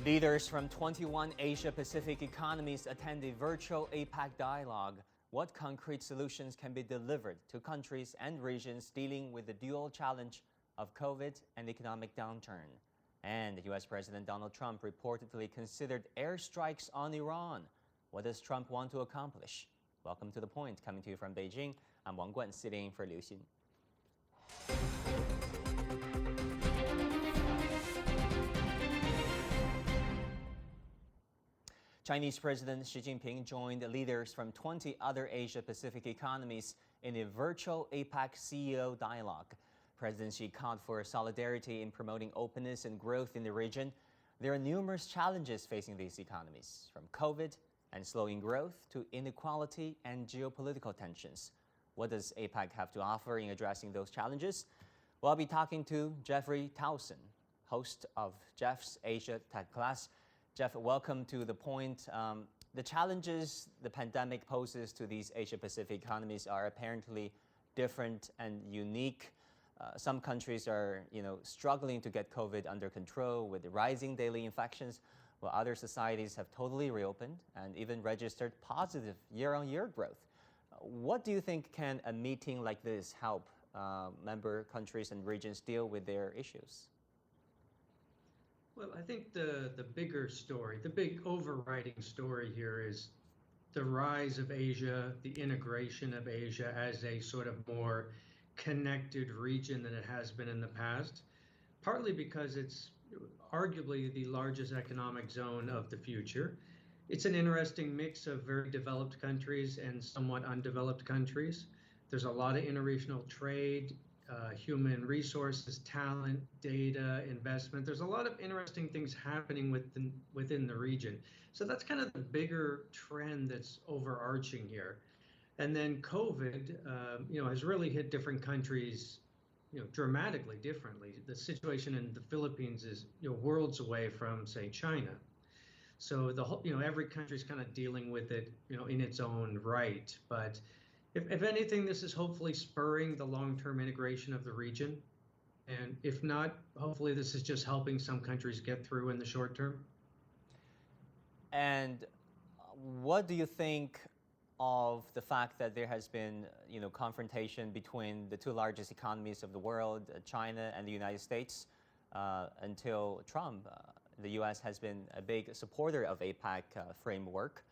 Leaders from 21 Asia-Pacific economies attend a virtual APEC dialogue. What concrete solutions can be delivered to countries and regions dealing with the dual challenge of COVID and economic downturn? And U.S. President Donald Trump reportedly considered airstrikes on Iran. What does Trump want to accomplish? Welcome to The Point, coming to you from Beijing. I'm Wang Guan, sitting in for Liu Xin. Chinese President Xi Jinping joined leaders from 20 other Asia-Pacific economies in a virtual APEC CEO dialogue. President Xi called for solidarity in promoting openness and growth in the region. There are numerous challenges facing these economies, from COVID and slowing growth to inequality and geopolitical tensions. What does APEC have to offer in addressing those challenges? Well, I'll be talking to Jeffrey Towson, host of Jeff's Asia Tech Class. Jeff, welcome to The Point. The challenges the pandemic poses to these Asia-Pacific economies are apparently different and unique. Some countries are, struggling to get COVID under control with rising daily infections, while other societies have totally reopened and even registered positive year-on-year growth. What do you think can a meeting like this help member countries and regions deal with their issues? Well, I think the bigger story, the big overriding story here is the rise of Asia, the integration of Asia as a sort of more connected region than it has been in the past, partly because it's arguably the largest economic zone of the future. It's an interesting mix of very developed countries and somewhat undeveloped countries. There's a lot of interregional trade, human resources, talent, data, investment. There's a lot of interesting things happening within the region. So that's kind of the bigger trend that's overarching here. And then COVID, has really hit different countries, dramatically differently. The situation in the Philippines is, worlds away from, say, China. So the whole, every country's kind of dealing with it, in its own right. But if anything, this is hopefully spurring the long-term integration of the region. And if not, hopefully this is just helping some countries get through in the short term. And what do you think of the fact that there has been, confrontation between the two largest economies of the world, China and the United States, until Trump? The U.S. has been a big supporter of APEC framework.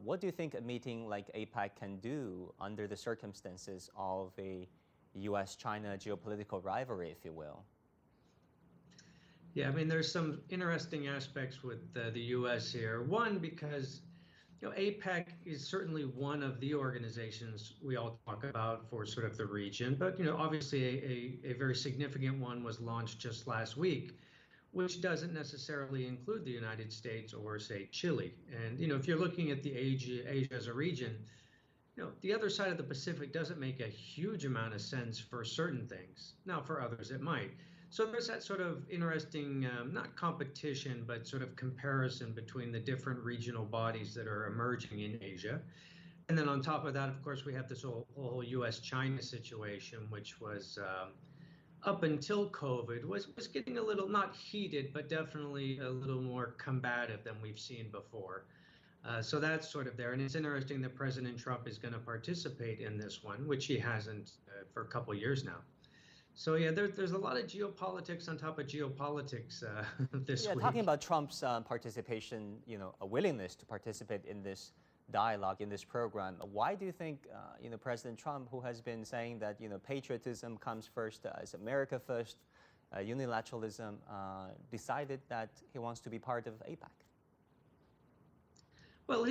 What do you think a meeting like APEC can do under the circumstances of a U.S.-China geopolitical rivalry, if you will? Yeah, there's some interesting aspects with the U.S. here. One, because APEC is certainly one of the organizations we all talk about for sort of the region, but obviously a very significant one was launched just last week, which doesn't necessarily include the United States or, say, Chile. And, if you're looking at the Asia as a region, the other side of the Pacific doesn't make a huge amount of sense for certain things. Now, for others, it might. So there's that sort of interesting, not competition, but sort of comparison between the different regional bodies that are emerging in Asia. And then on top of that, of course, we have this whole U.S.-China situation, which was up until COVID, was getting a little, not heated, but definitely a little more combative than we've seen before. So that's sort of there. And it's interesting that President Trump is going to participate in this one, which he hasn't for a couple of years now. So yeah, there's a lot of geopolitics on top of geopolitics this week. Talking about Trump's participation, a willingness to participate in this dialogue, in this program. Why do you think, President Trump, who has been saying that, patriotism comes first, as America first, unilateralism, decided that he wants to be part of APEC? Well,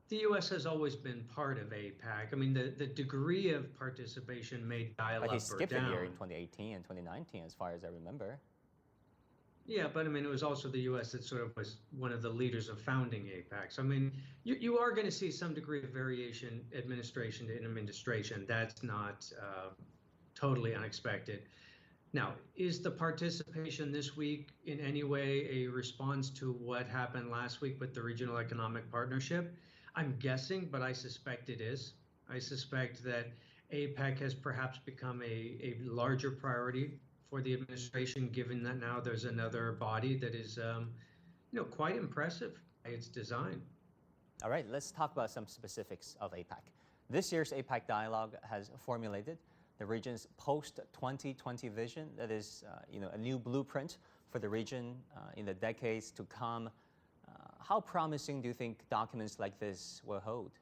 the U.S. has always been part of APEC. The degree of participation may dial up or down. But he skipped a year in 2018 and 2019, as far as I remember. Yeah, but it was also the U.S. that sort of was one of the leaders of founding APEC. So, you are going to see some degree of variation administration to administration. That's not totally unexpected. Now, is the participation this week in any way a response to what happened last week with the Regional Economic Partnership? I'm guessing, but I suspect it is. I suspect that APEC has perhaps become a larger priority for the administration, given that now there's another body that is quite impressive by its design. All right, let's talk about some specifics of APEC. This year's APEC dialogue has formulated the region's post-2020 vision, that is, a new blueprint for the region in the decades to come. How promising do you think documents like this will hold?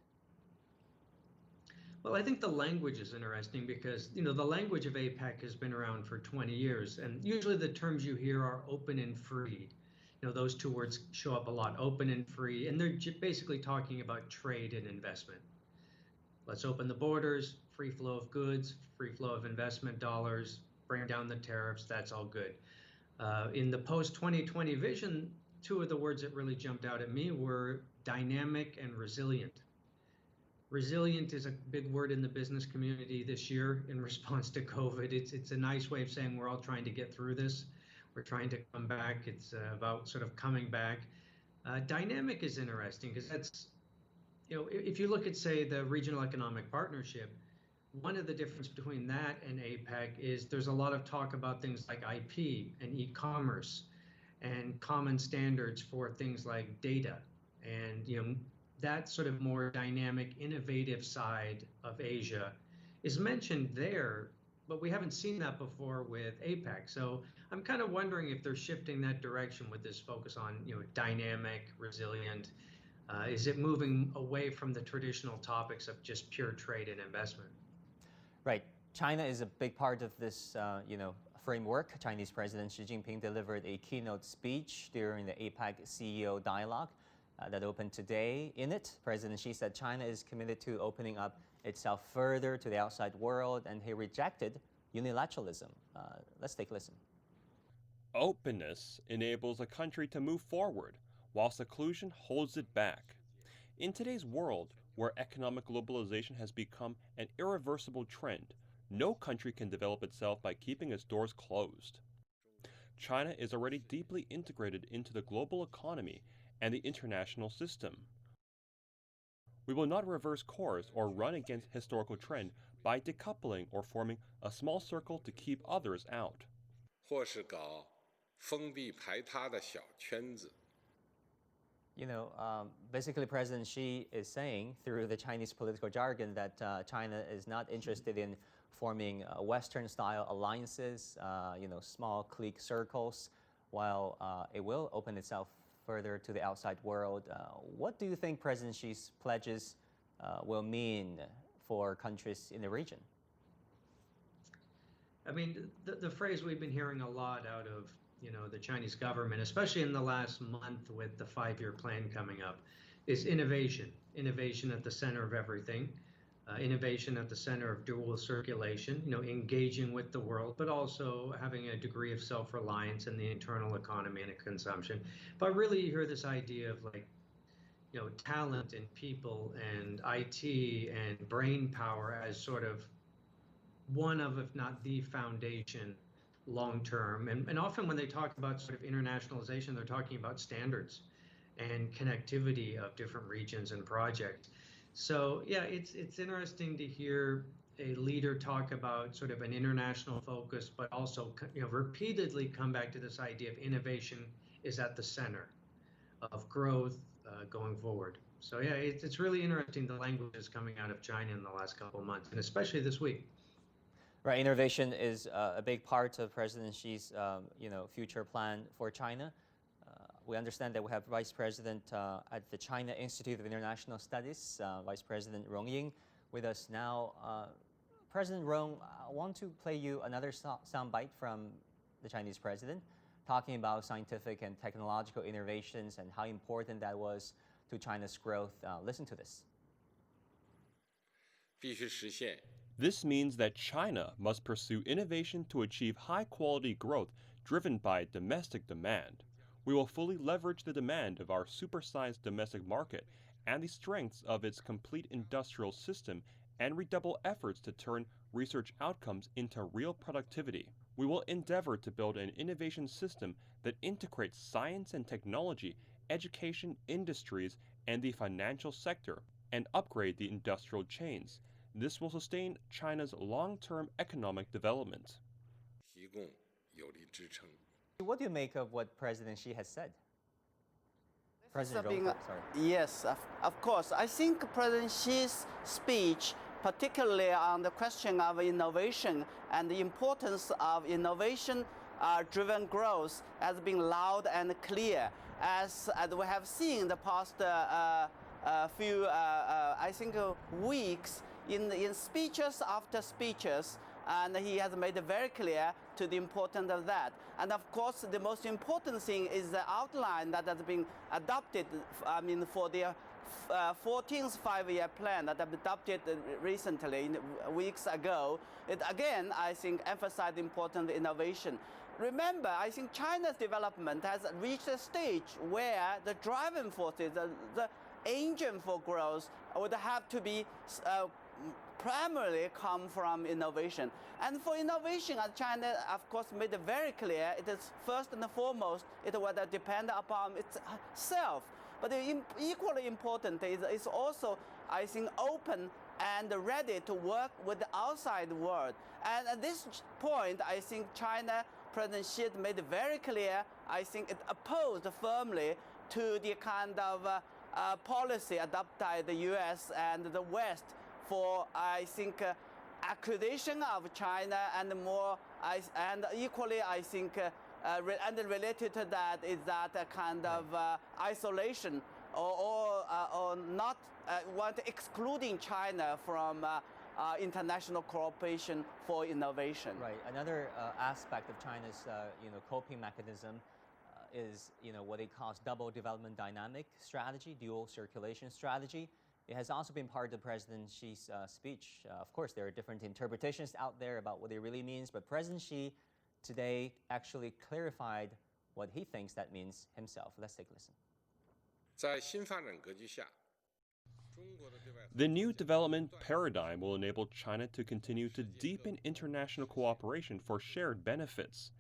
Well, I think the language is interesting because, the language of APEC has been around for 20 years, and usually the terms you hear are open and free. Those two words show up a lot, open and free, and they're basically talking about trade and investment. Let's open the borders, free flow of goods, free flow of investment dollars, bring down the tariffs, that's all good. In the post-2020 vision, two of the words that really jumped out at me were dynamic and resilient. Resilient is a big word in the business community this year in response to COVID. It's a nice way of saying we're all trying to get through this. We're trying to come back. It's about sort of coming back. Dynamic is interesting because that's, if you look at, say, the Regional Economic Partnership, one of the differences between that and APEC is there's a lot of talk about things like IP and e-commerce and common standards for things like data. And, that sort of more dynamic, innovative side of Asia is mentioned there, but we haven't seen that before with APEC. So I'm kind of wondering if they're shifting that direction with this focus on, dynamic, resilient. Is it moving away from the traditional topics of just pure trade and investment? Right. China is a big part of this, framework. Chinese President Xi Jinping delivered a keynote speech during the APEC CEO dialogue that opened today. In it, President Xi said China is committed to opening up itself further to the outside world, and he rejected unilateralism. Let's take a listen. Openness enables a country to move forward, while seclusion holds it back. In today's world, where economic globalization has become an irreversible trend, no country can develop itself by keeping its doors closed. China is already deeply integrated into the global economy and the international system. We will not reverse course or run against historical trend by decoupling or forming a small circle to keep others out. 或是搞封闭排他的小圈子。Basically, President Xi is saying through the Chinese political jargon that China is not interested in forming Western-style alliances, small clique circles, while it will open itself further to the outside world. What do you think President Xi's pledges will mean for countries in the region? I mean, the phrase we've been hearing a lot out of, the Chinese government, especially in the last month with the 5-year plan coming up, is innovation. Innovation at the center of everything. Innovation at the center of dual circulation, engaging with the world, but also having a degree of self-reliance in the internal economy and consumption. But really you hear this idea of talent and people and IT and brain power as sort of one of, if not the foundation long-term. And often when they talk about sort of internationalization, they're talking about standards and connectivity of different regions and projects. So yeah, it's interesting to hear a leader talk about sort of an international focus, but also repeatedly come back to this idea of innovation is at the center of growth going forward. So yeah, it's really interesting the language is coming out of China in the last couple of months, and especially this week. Right, innovation is a big part of President Xi's future plan for China. We understand that we have Vice President at the China Institute of International Studies, Vice President Rong Ying, with us now. President Rong, I want to play you another soundbite from the Chinese president, talking about scientific and technological innovations and how important that was to China's growth. Listen to this. 必须实现 This means that China must pursue innovation to achieve high-quality growth driven by domestic demand. We will fully leverage the demand of our supersized domestic market and the strengths of its complete industrial system and redouble efforts to turn research outcomes into real productivity. We will endeavor to build an innovation system that integrates science and technology, education, industries, and the financial sector, and upgrade the industrial chains. This will sustain China's long-term economic development. 提供有力支撑。 What do you make of what President Xi has said? President being, Rong, sorry. yes, of course. I think President Xi's speech, particularly on the question of innovation and the importance of innovation-driven growth, has been loud and clear. As we have seen in the past few, I think, weeks, in speeches after speeches, and he has made it very clear to the importance of that. And of course, the most important thing is the outline that has been adopted, for the 14th five-year plan that have been adopted recently, weeks ago. It again, I think, emphasized the importance of innovation. Remember, I think China's development has reached a stage where the driving forces, the engine for growth, would have to be primarily come from innovation. And for innovation, China, of course, made it very clear, it is first and foremost, it would depend upon itself. But equally important is also, I think, open and ready to work with the outside world. And at this point, I think China, President Xi made it very clear, I think it opposed firmly to the kind of policy adopted by the US and the West for, I think, accreditation of China, and more, and equally, I think, and related to that is that kind of isolation or not excluding China from international cooperation for innovation. Right. Another aspect of China's coping mechanism is what it calls double development dynamic strategy, dual circulation strategy. It has also been part of President Xi's speech. Of course, there are different interpretations out there about what it really means, but President Xi today actually clarified what he thinks that means himself. Let's take a listen. 在新发展格局下， The new development paradigm will enable China to continue to deepen international cooperation for shared benefits.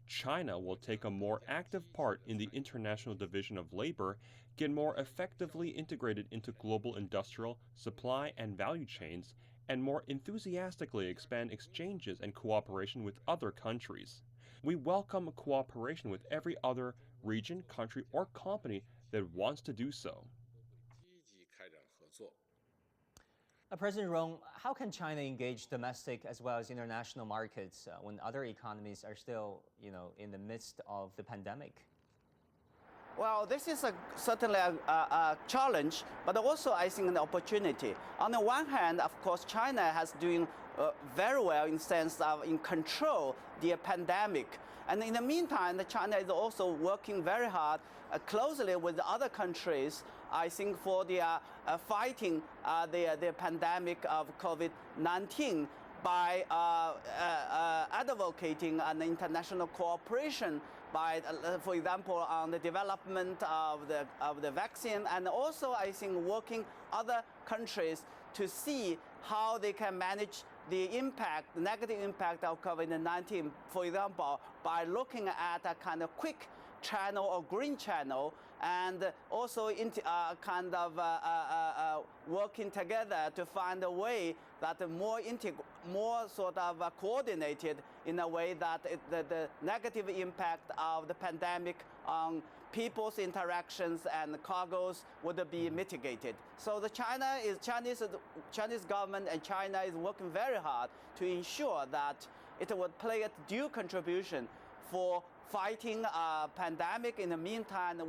China will take a more active part in the international division of labor, get more effectively integrated into global industrial, supply, and value chains, and more enthusiastically expand exchanges and cooperation with other countries. We welcome cooperation with every other region, country, or company that wants to do so. 积极开展合作。 President Rong, how can China engage domestic as well as international markets when other economies are still, in the midst of the pandemic? Well, this is certainly a challenge, but also I think an opportunity. On the one hand, of course, China has doing very well in sense of in control the pandemic. And in the meantime, China is also working very hard, closely with the other countries, I think, for the fighting the pandemic of COVID-19 by advocating an international cooperation by, for example, on the development of the vaccine, and also I think working other countries to see how they can manage the impact, the negative impact of COVID-19, for example, by looking at a kind of quick channel or green channel, and also kind of working together to find a way that more sort of coordinated in a way that the negative impact of the pandemic on people's interactions and cargoes would be mitigated. So the Chinese government and China is working very hard to ensure that it would play a due contribution for fighting a pandemic, in the meantime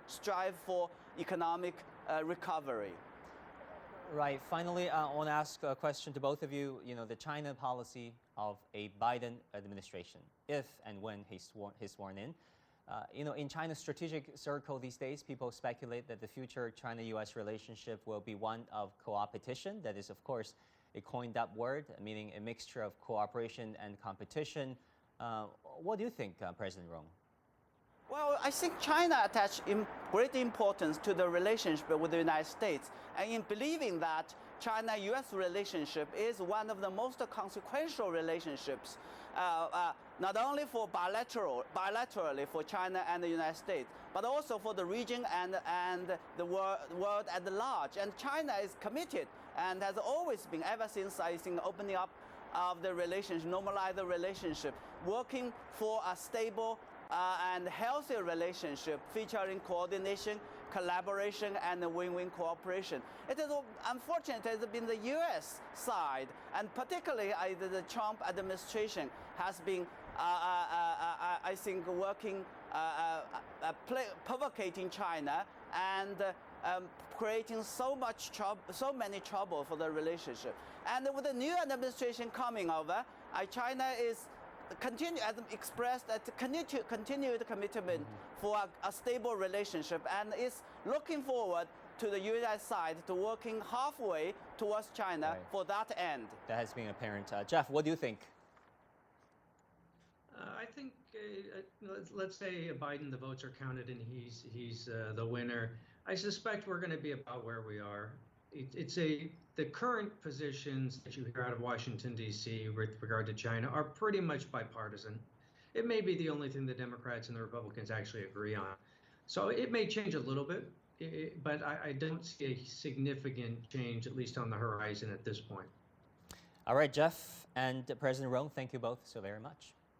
strive for economic recovery. Right. Finally, I want to ask a question to both of you. The China policy of a Biden administration, if and when he's sworn in. In China's strategic circle these days, people speculate that the future China-U.S. relationship will be one of co-opetition. That is, of course, a coined-up word, meaning a mixture of cooperation and competition. What do you think, President Rong? Well, I think China attaches great importance to the relationship with the United States, and in believing that China-U.S. relationship is one of the most consequential relationships, not only for bilaterally for China and the United States, but also for the region and the world at large. And China is committed and has always been, ever since I think opening up of the relationship, normalize the relationship, working for a stable and healthy relationship featuring coordination, collaboration, and win-win cooperation. It is unfortunate it has been the U.S. side, and particularly the Trump administration has been, I think, working, provocating China and creating so many trouble for the relationship. And with the new administration coming over, China is as expressed that continued commitment for a stable relationship, and is looking forward to the U.S. side to working halfway towards China for that end. That has been apparent. Jeff, what do you think? I think, let's say Biden, the votes are counted and he's the winner. I suspect we're going to be about where we are. The current positions that you hear out of Washington, D.C. with regard to China are pretty much bipartisan. It may be the only thing the Democrats and the Republicans actually agree on. So it may change a little bit, but I don't see a significant change, at least on the horizon at this point. All right, Jeff and President Rong, thank you both so very much.